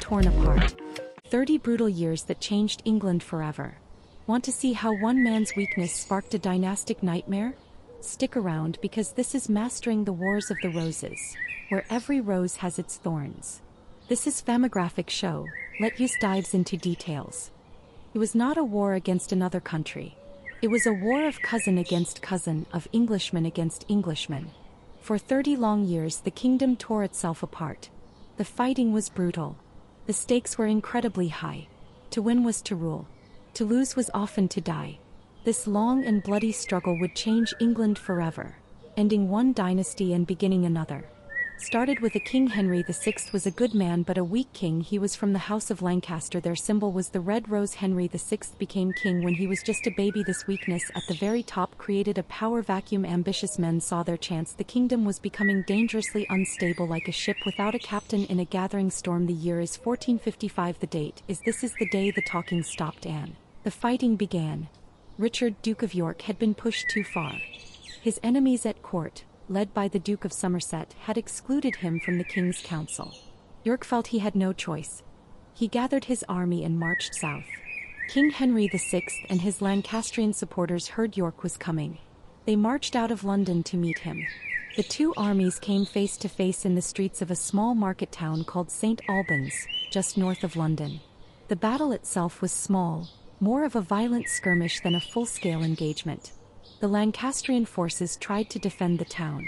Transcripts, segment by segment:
torn apart. 30 brutal years that changed England forever. Want to see how one man's weakness sparked a dynastic nightmare? Stick around because this is Mastering the Wars of the Roses, where every rose has its thorns. This is Famigraphic Show. Let's dive into details. It was not a war against another country. It was a war of cousin against cousin, of Englishman against Englishman. For 30 long years the kingdom tore itself apart. The fighting was brutal. The stakes were incredibly high. To win was to rule. To lose was often to die. This long and bloody struggle would change England forever, ending one dynasty and beginning another. Started with a King. Henry VI was a good man but a weak king. He was from the House of Lancaster. Their symbol was the red rose. Henry VI became king when he was just a baby. This weakness at the very top created a power vacuum. Ambitious men saw their chance. The kingdom was becoming dangerously unstable, like a ship without a captain in a gathering storm. The year is 1455. The date is This is the day the talking stopped and the fighting began. Richard, Duke of York, had been pushed too far. His enemies at court, led by the Duke of Somerset, had excluded him from the king's council. York felt he had no choice. He gathered his army and marched south. King Henry VI and his Lancastrian supporters heard York was coming. They marched out of London to meet him. The two armies came face to face in the streets of a small market town called St. Albans, just north of London. The battle itself was small, more of a violent skirmish than a full-scale engagement. The Lancastrian forces tried to defend the town.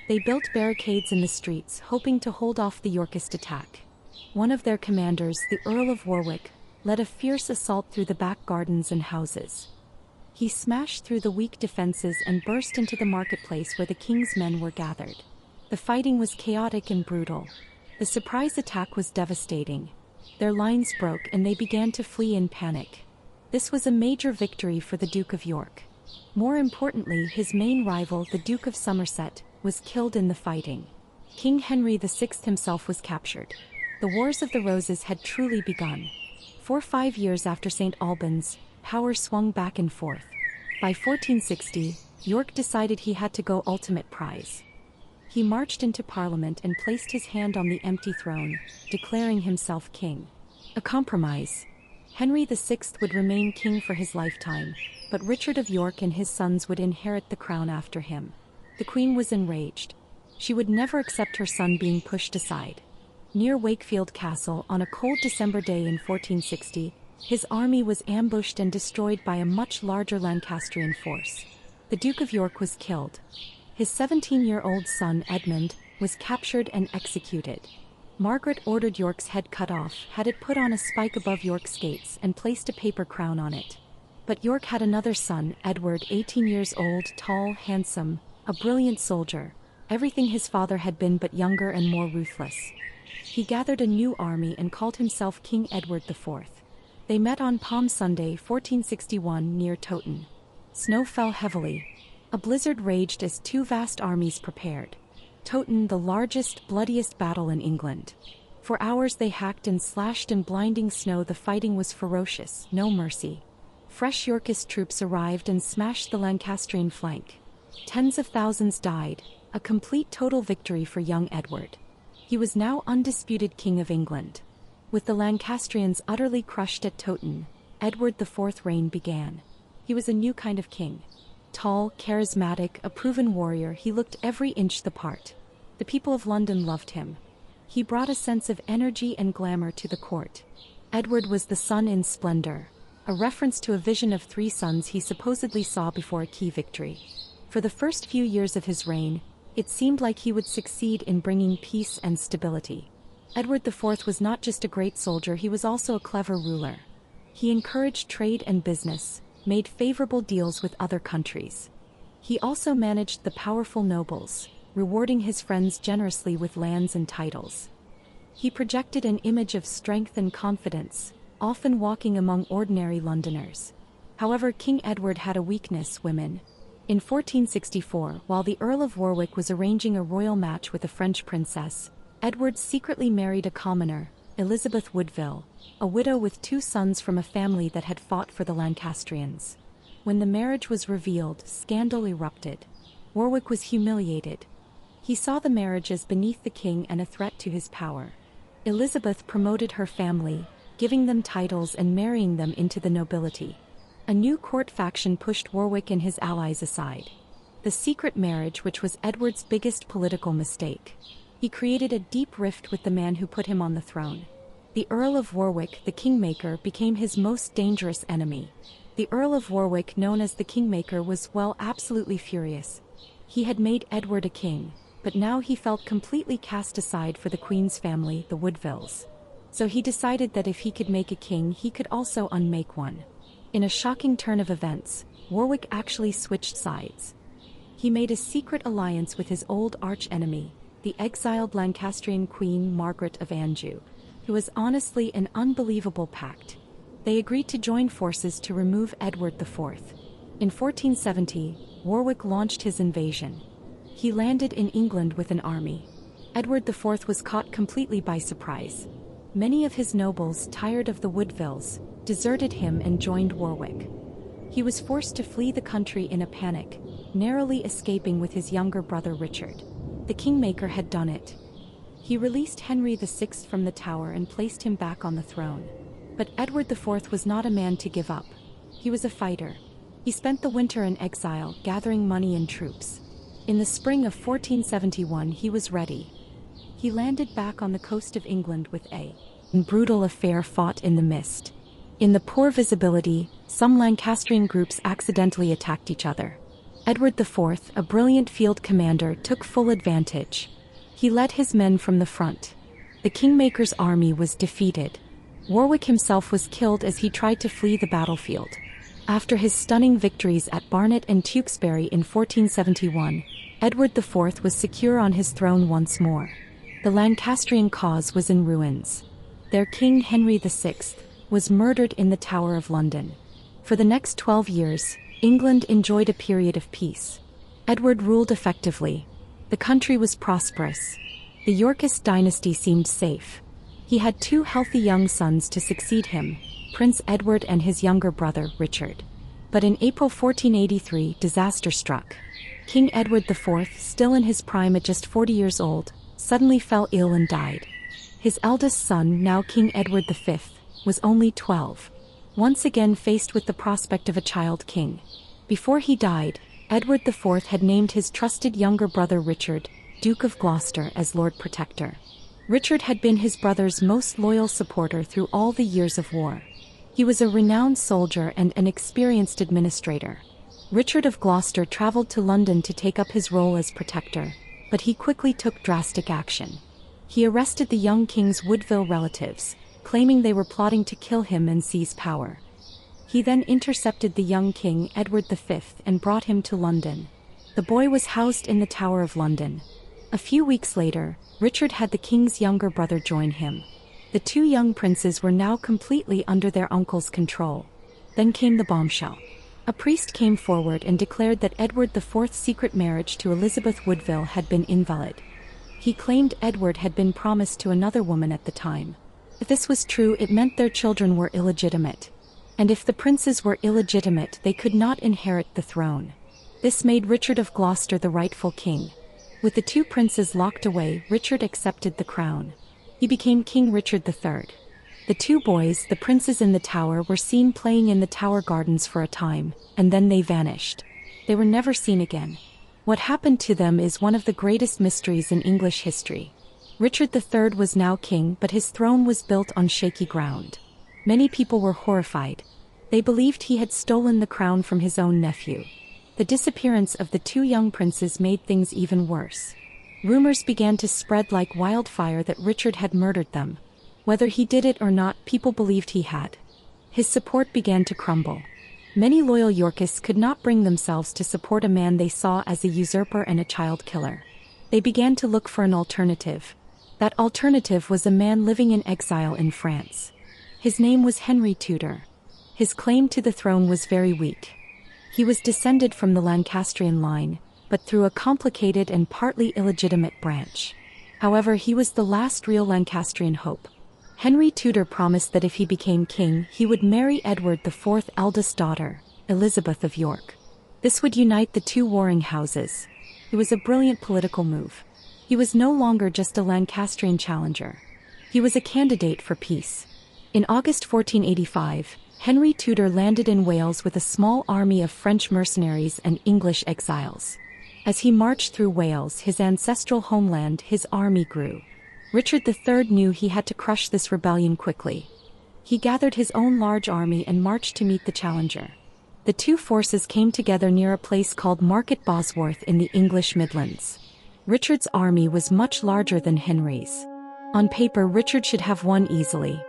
They built barricades in the streets, hoping to hold off the Yorkist attack. One of their commanders, the Earl of Warwick, led a fierce assault through the back gardens and houses. He smashed through the weak defenses and burst into the marketplace where the king's men were gathered. The fighting was chaotic and brutal. The surprise attack was devastating. Their lines broke and they began to flee in panic. This was a major victory for the Duke of York. More importantly, his main rival, the Duke of Somerset, was killed in the fighting. King Henry VI himself was captured. The Wars of the Roses had truly begun. For 5 years after St. Albans, power swung back and forth. By 1460, York decided he had to go ultimate prize. He marched into Parliament and placed his hand on the empty throne, declaring himself king. A compromise. Henry VI would remain king for his lifetime, but Richard of York and his sons would inherit the crown after him. The Queen was enraged. She would never accept her son being pushed aside. Near Wakefield Castle, on a cold December day in 1460, his army was ambushed and destroyed by a much larger Lancastrian force. The Duke of York was killed. His 17-year-old son Edmund was captured and executed. Margaret ordered York's head cut off, had it put on a spike above York's gates, and placed a paper crown on it. But York had another son, Edward, 18 years old, tall, handsome, a brilliant soldier, everything his father had been but younger and more ruthless. He gathered a new army and called himself King Edward IV. They met on Palm Sunday, 1461, near Towton. Snow fell heavily. A blizzard raged as two vast armies prepared. Towton, the largest, bloodiest battle in England. For hours they hacked and slashed in blinding snow. The fighting was ferocious, no mercy. Fresh Yorkist troops arrived and smashed the Lancastrian flank. Tens of thousands died, a complete total victory for young Edward. He was now undisputed King of England. With the Lancastrians utterly crushed at Towton, Edward IV's reign began. He was a new kind of king. Tall, charismatic, a proven warrior, he looked every inch the part. The people of London loved him. He brought a sense of energy and glamour to the court. Edward was the sun in splendor, a reference to a vision of 3 suns he supposedly saw before a key victory. For the first few years of his reign, it seemed like he would succeed in bringing peace and stability. Edward IV was not just a great soldier, he was also a clever ruler. He encouraged trade and business, made favorable deals with other countries. He also managed the powerful nobles, rewarding his friends generously with lands and titles. He projected an image of strength and confidence, often walking among ordinary Londoners. However, King Edward had a weakness: women. In 1464, while the Earl of Warwick was arranging a royal match with a French princess, Edward secretly married a commoner, Elizabeth Woodville, a widow with 2 sons from a family that had fought for the Lancastrians. When the marriage was revealed, scandal erupted. Warwick was humiliated. He saw the marriage as beneath the king and a threat to his power. Elizabeth promoted her family, giving them titles and marrying them into the nobility. A new court faction pushed Warwick and his allies aside. The secret marriage, which was Edward's biggest political mistake. He created a deep rift with the man who put him on the throne. The Earl of Warwick, the Kingmaker, became his most dangerous enemy. The Earl of Warwick, known as the Kingmaker, was, well, absolutely furious. He had made Edward a king, but now he felt completely cast aside for the Queen's family, the Woodvilles. So he decided that if he could make a king, he could also unmake one. In a shocking turn of events, Warwick actually switched sides. He made a secret alliance with his old arch-enemy, the exiled Lancastrian Queen Margaret of Anjou, who was honestly an unbelievable pact. They agreed to join forces to remove Edward IV. In 1470, Warwick launched his invasion. He landed in England with an army. Edward IV was caught completely by surprise. Many of his nobles, tired of the Woodvilles, deserted him and joined Warwick. He was forced to flee the country in a panic, narrowly escaping with his younger brother Richard. The Kingmaker had done it. He released Henry VI from the Tower and placed him back on the throne. But Edward IV was not a man to give up. He was a fighter. He spent the winter in exile, gathering money and troops. In the spring of 1471 he was ready. He landed back on the coast of England with a brutal affair fought in the mist. In the poor visibility, some Lancastrian groups accidentally attacked each other. Edward IV, a brilliant field commander, took full advantage. He led his men from the front. The Kingmaker's army was defeated. Warwick himself was killed as he tried to flee the battlefield. After his stunning victories at Barnet and Tewkesbury in 1471, Edward IV was secure on his throne once more. The Lancastrian cause was in ruins. Their king Henry VI was murdered in the Tower of London. For the next 12 years, England enjoyed a period of peace. Edward ruled effectively. The country was prosperous. The Yorkist dynasty seemed safe. He had two healthy young sons to succeed him, Prince Edward and his younger brother, Richard. But in April 1483, disaster struck. King Edward IV, still in his prime at just 40 years old, suddenly fell ill and died. His eldest son, now King Edward V, was only 12. Once again faced with the prospect of a child king. Before he died, Edward IV had named his trusted younger brother Richard, Duke of Gloucester, as Lord Protector. Richard had been his brother's most loyal supporter through all the years of war. He was a renowned soldier and an experienced administrator. Richard of Gloucester traveled to London to take up his role as protector, but he quickly took drastic action. He arrested the young king's Woodville relatives, claiming they were plotting to kill him and seize power. He then intercepted the young king, Edward V, and brought him to London. The boy was housed in the Tower of London. A few weeks later, Richard had the king's younger brother join him. The two young princes were now completely under their uncle's control. Then came the bombshell. A priest came forward and declared that Edward IV's secret marriage to Elizabeth Woodville had been invalid. He claimed Edward had been promised to another woman at the time. If this was true, it meant their children were illegitimate. And if the princes were illegitimate, they could not inherit the throne. This made Richard of Gloucester the rightful king. With the two princes locked away, Richard accepted the crown. He became King Richard III. The two boys, the princes in the tower, were seen playing in the Tower Gardens for a time, and then they vanished. They were never seen again. What happened to them is one of the greatest mysteries in English history. Richard III was now king, but his throne was built on shaky ground. Many people were horrified. They believed he had stolen the crown from his own nephew. The disappearance of the two young princes made things even worse. Rumors began to spread like wildfire that Richard had murdered them. Whether he did it or not, people believed he had. His support began to crumble. Many loyal Yorkists could not bring themselves to support a man they saw as a usurper and a child killer. They began to look for an alternative. That alternative was a man living in exile in France. His name was Henry Tudor. His claim to the throne was very weak. He was descended from the Lancastrian line, but through a complicated and partly illegitimate branch. However, he was the last real Lancastrian hope. Henry Tudor promised that if he became king, he would marry Edward IV's eldest daughter, Elizabeth of York. This would unite the two warring houses. It was a brilliant political move. He was no longer just a Lancastrian challenger. He was a candidate for peace. In August 1485, Henry Tudor landed in Wales with a small army of French mercenaries and English exiles. As he marched through Wales, his ancestral homeland, his army grew. Richard III knew he had to crush this rebellion quickly. He gathered his own large army and marched to meet the challenger. The two forces came together near a place called Market Bosworth in the English Midlands. Richard's army was much larger than Henry's. On paper, Richard should have won easily.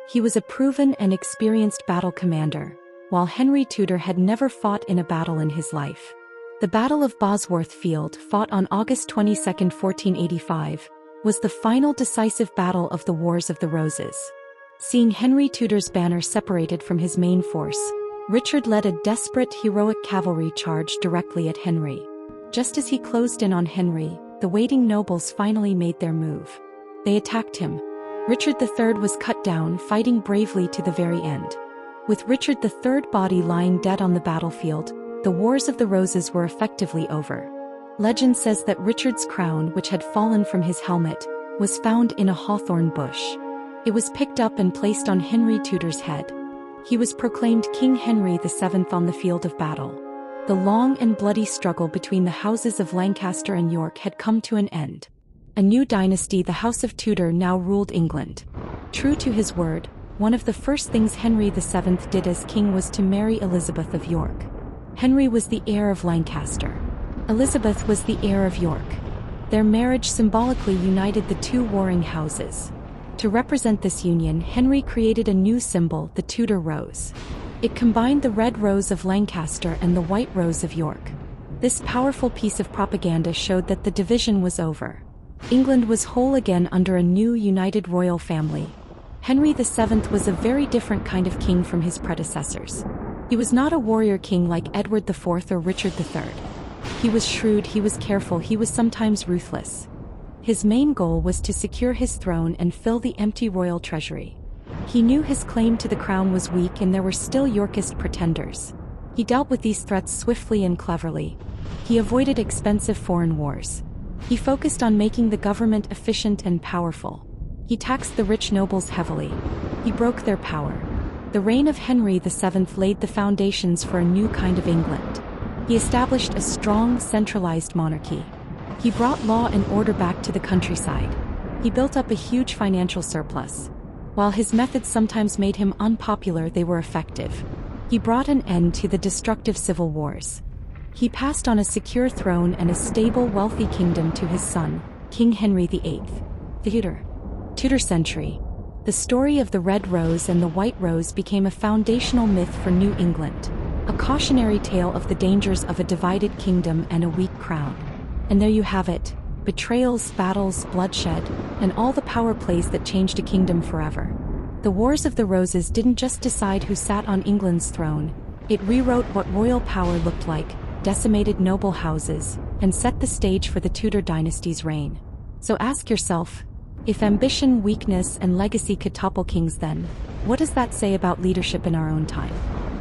He was a proven and experienced battle commander, while Henry Tudor had never fought in a battle in his life. The Battle of Bosworth Field, fought on August 22, 1485, was the final decisive battle of the Wars of the Roses. Seeing Henry Tudor's banner separated from his main force, Richard led a desperate, heroic cavalry charge directly at Henry. Just as he closed in on Henry, the waiting nobles finally made their move. They attacked him. Richard III was cut down, fighting bravely to the very end. With Richard III's body lying dead on the battlefield, the Wars of the Roses were effectively over. Legend says that Richard's crown, which had fallen from his helmet, was found in a hawthorn bush. It was picked up and placed on Henry Tudor's head. He was proclaimed King Henry VII on the field of battle. The long and bloody struggle between the houses of Lancaster and York had come to an end. A new dynasty, the House of Tudor, now ruled England. True to his word, one of the first things Henry VII did as king was to marry Elizabeth of York. Henry was the heir of Lancaster. Elizabeth was the heir of York. Their marriage symbolically united the two warring houses. To represent this union, Henry created a new symbol, the Tudor rose. It combined the red rose of Lancaster and the white rose of York. This powerful piece of propaganda showed that the division was over. England was whole again under a new united royal family. Henry VII was a very different kind of king from his predecessors. He was not a warrior king like Edward IV or Richard III. He was shrewd, he was careful, he was sometimes ruthless. His main goal was to secure his throne and fill the empty royal treasury. He knew his claim to the crown was weak and there were still Yorkist pretenders. He dealt with these threats swiftly and cleverly. He avoided expensive foreign wars. He focused on making the government efficient and powerful. He taxed the rich nobles heavily. He broke their power. The reign of Henry VII laid the foundations for a new kind of England. He established a strong, centralized monarchy. He brought law and order back to the countryside. He built up a huge financial surplus. While his methods sometimes made him unpopular, they were effective. He brought an end to the destructive civil wars. He passed on a secure throne and a stable, wealthy kingdom to his son, King Henry VIII. The Tudor century. The story of the red rose and the white rose became a foundational myth for New England, a cautionary tale of the dangers of a divided kingdom and a weak crown. And there you have it, betrayals, battles, bloodshed, and all the power plays that changed a kingdom forever. The Wars of the Roses didn't just decide who sat on England's throne, it rewrote what royal power looked like, decimated noble houses, and set the stage for the Tudor dynasty's reign. So ask yourself, if ambition, weakness, and legacy could topple kings then, what does that say about leadership in our own time?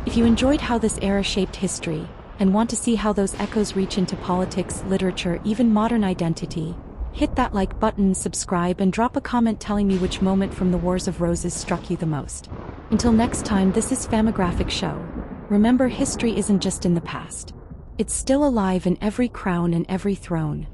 If you enjoyed how this era shaped history, and want to see how those echoes reach into politics, literature, even modern identity, hit that like button, subscribe, and drop a comment telling me which moment from the Wars of Roses struck you the most. Until next time, this is Famigraphic Show. Remember, history isn't just in the past. It's still alive in every crown and every throne.